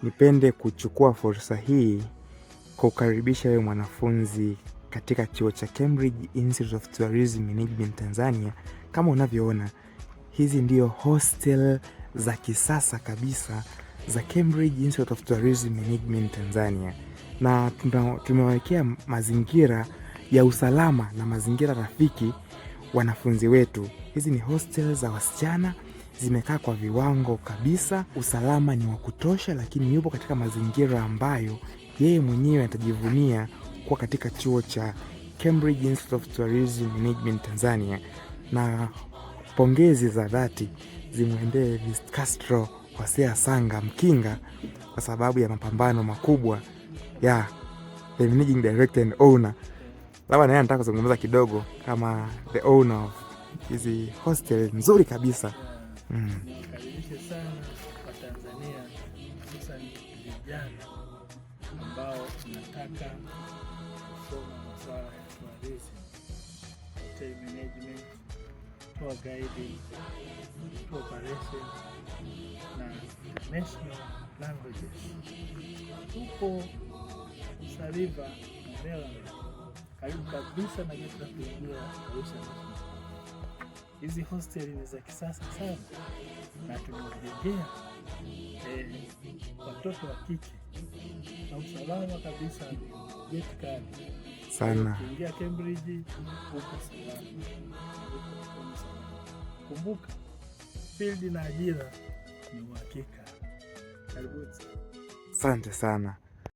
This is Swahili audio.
Nipende kuchukua fursa hii kukaribisha wewe mwanafunzi katika chuo cha Cambridge Institute of Tourism Management Tanzania. Kama unavyoona, hizi ndio hostel za kisasa kabisa za Cambridge Institute of Tourism Management Tanzania, na tumewekea mazingira ya usalama na mazingira rafiki wanafunzi wetu. Hizi ni hostel za wasichana, zimekaa kwa viwango kabisa, usalama ni wa kutosha, lakini yupo katika mazingira ambayo yeye mwenyewe atajivunia kuwa katika chuo cha Cambridge Institute of Tourism Management Tanzania. Na pongezi za dhati zimwendee Ms. Castro Hosea Sanga Mkinga kwa sababu ya mapambano makubwa ya the managing director and owner. Labda naye nataka kuzungumza kidogo kama the owner of hizi hostel nzuri kabisa. Karibishe sana kwa Tanzania, hususan vijana ambao tunataka kusoma masuala ya tourism, hotel management, tour guiding, tour operation na international languages. Tupo Sariva Mbela, karibu kabisa na geti la kuingia Arusha. Hizi hosteli ni za kisasa sana na tumewajengea watoto wa kike na usalama kabisa, geti kali sana. Kuingia Cambridge huko salama. Kumbuka, field na ajira ni uhakika. Karibu. Asante sana.